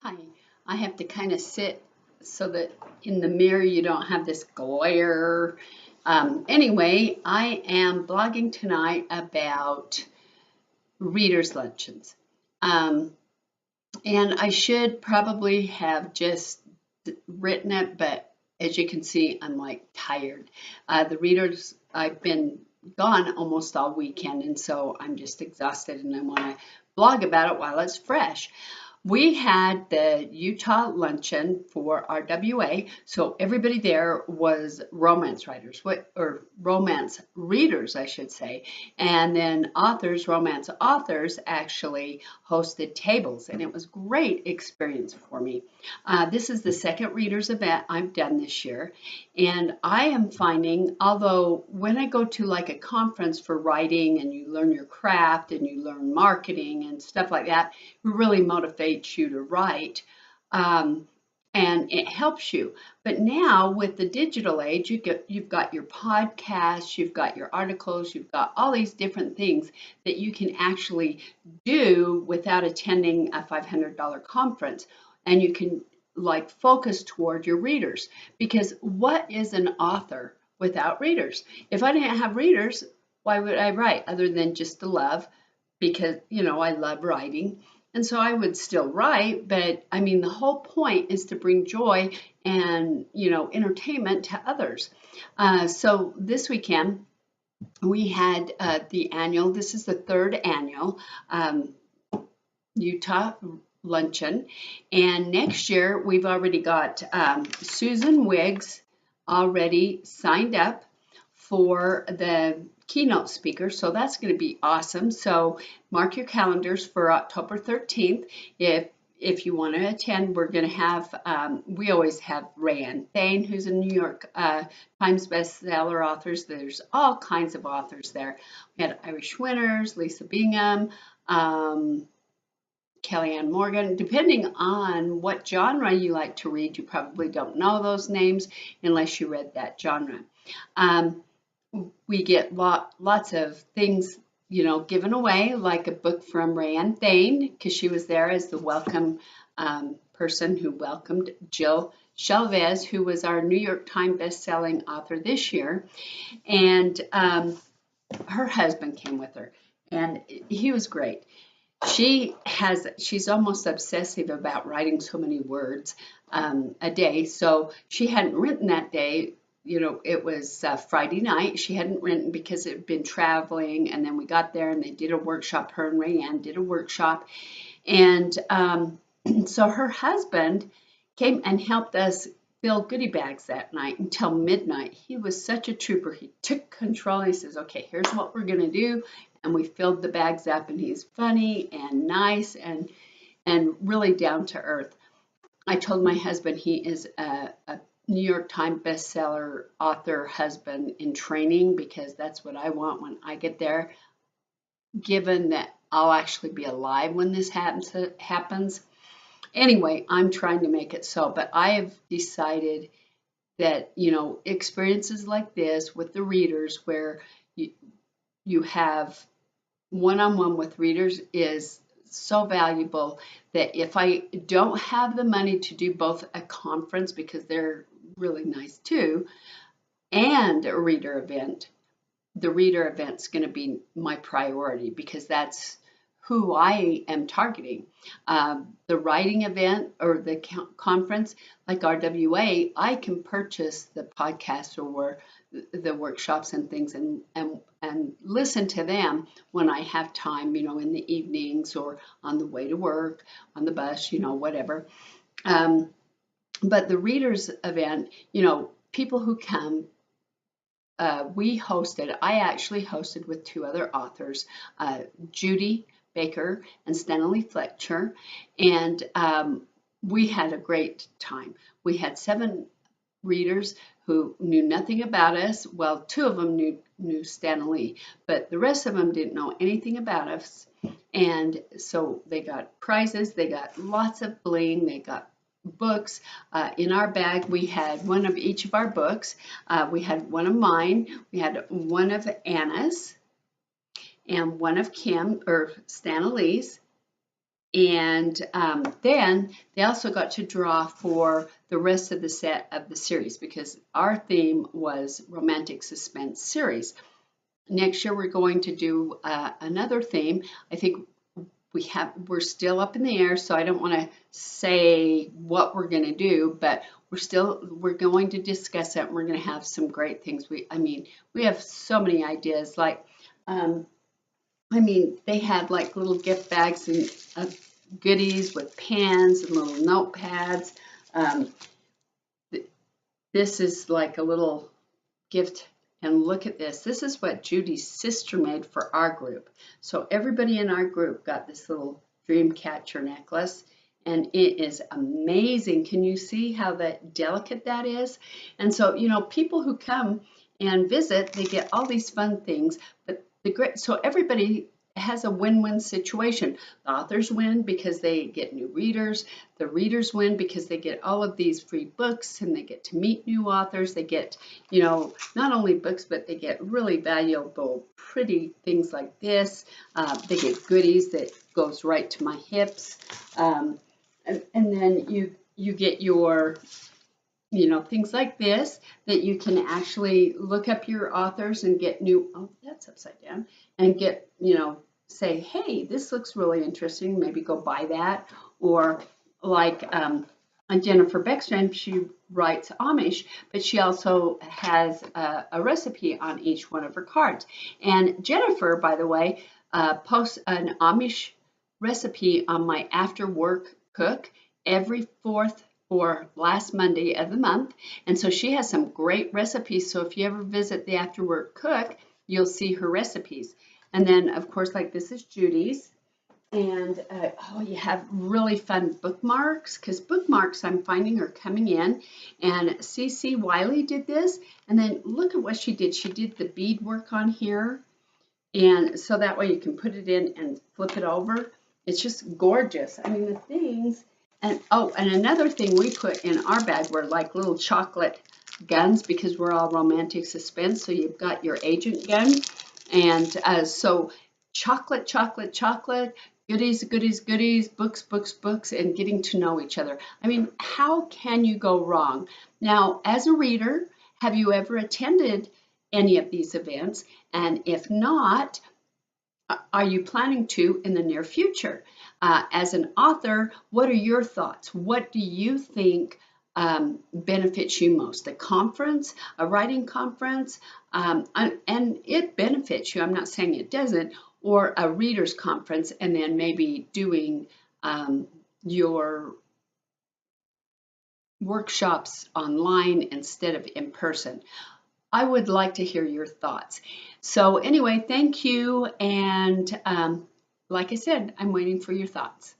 Hi, I have to kind of sit so that in the mirror you don't have this glare. Anyway, I am blogging tonight about readers' luncheons. Um, and I should probably have just written it, but as you can see, I'm like tired. I've been gone almost all weekend, and so I'm just exhausted and I want to blog about it while it's fresh. We had the Utah luncheon for RWA, so everybody there was romance writers, or romance readers, I should say, and then romance authors actually hosted tables, and it was a great experience for me. This is the second readers event I've done this year, and I am finding, although when I go to like a conference for writing and you learn your craft and you learn marketing and stuff like that, really motivates you to write. Um, and it helps you. But now with the digital age, you've got your podcasts, you've got your articles, you've got all these different things that you can actually do without attending a $500 conference. And you can like focus toward your readers. Because what is an author without readers? If I didn't have readers, why would I write other than just to love? Because, I love writing. And so I would still write, but I mean, the whole point is to bring joy and, entertainment to others. So this weekend, we had this is the third annual Utah luncheon. And next year, we've already got Susan Wiggs already signed up for the keynote speaker. So that's going to be awesome. So mark your calendars for October 13th. If you want to attend, we're going to have, we always have Rayanne Thane, who's a New York Times bestseller author. There's all kinds of authors there. We had Irish Winners, Lisa Bingham, Kellyanne Morgan. Depending on what genre you like to read, you probably don't know those names unless you read that genre. We get lots of things, given away, like a book from Rayanne Thane, because she was there as the welcome person who welcomed Jill Shelvez, who was our New York Times best-selling author this year. And her husband came with her, and he was great. She's almost obsessive about writing so many words a day. So she hadn't written that day. It was Friday night. She hadn't written because it had been traveling, and then we got there and they did a workshop. Her and Rayanne did a workshop, and so her husband came and helped us fill goodie bags that night until midnight. He was such a trooper. He took control. He says, "Okay, here's what we're gonna do," and we filled the bags up. And he's funny and nice and really down to earth. I told my husband he is a New York Times bestseller author husband in training, because that's what I want when I get there, given that I'll actually be alive when this happens. Anyway, I'm trying to make it so, but I have decided that, experiences like this with the readers where you have one-on-one with readers is so valuable, that if I don't have the money to do both a conference, because they're really nice too, and a reader event, the reader event's going to be my priority, because that's who I am targeting. The writing event or the conference, like RWA, I can purchase the podcast or the workshops and things, and listen to them when I have time, in the evenings or on the way to work, on the bus, whatever. But the readers event, people who come, I actually hosted with two other authors, Judy Baker and Stanley Fletcher, and we had a great time. We had 7 readers who knew nothing about us. Well, 2 of them knew Stanley, but the rest of them didn't know anything about us. And so they got prizes, they got lots of bling, they got books. In our bag, we had one of each of our books. We had one of mine, we had one of Anna's, and one of Kim or Stanley's, And then they also got to draw for the rest of the set of the series because our theme was romantic suspense series. Next year we're going to do another theme. I think we're still up in the air, so I don't want to say what we're going to do, but we're going to discuss it, and we're going to have some great things. We have so many ideas. Like, they had like little gift bags and goodies with pens and little notepads. This is like a little gift. And look at this. This is what Judy's sister made for our group. So everybody in our group got this little dream catcher necklace. And it is amazing. Can you see how delicate that is? And so, people who come and visit, they get all these fun things. But so everybody has a win-win situation. The authors win because they get new readers. The readers win because they get all of these free books and they get to meet new authors. They get, not only books, but they get really valuable, pretty things like this. They get goodies that goes right to my hips. And then you get your, things like this that you can actually look up your authors and get new, oh, that's upside down, and get, say, hey, this looks really interesting, maybe go buy that. Or like Jennifer Beckstrom, she writes Amish, but she also has a recipe on each one of her cards. And Jennifer, by the way, posts an Amish recipe on my after work cook every fourth or last Monday of the month. And so she has some great recipes. So if you ever visit the After Work Cook, you'll see her recipes. And then, of course, like this is Judy's. And you have really fun bookmarks, because bookmarks I'm finding are coming in. And CC Wiley did this. And then look at what she did. She did the beadwork on here. And so that way you can put it in and flip it over. It's just gorgeous. The things. And another thing we put in our bag were like little chocolate guns, because we're all romantic suspense. So you've got your agent gun. And so chocolate, chocolate, chocolate, goodies, goodies, goodies, books, books, books, and getting to know each other. How can you go wrong? Now, as a reader, have you ever attended any of these events? And if not, are you planning to in the near future? As an author, what are your thoughts? What do you think benefits you most? A conference, a writing conference, and it benefits you. I'm not saying it doesn't, or a readers conference, and then maybe doing your workshops online instead of in person. I would like to hear your thoughts. So anyway, thank you. And like I said, I'm waiting for your thoughts.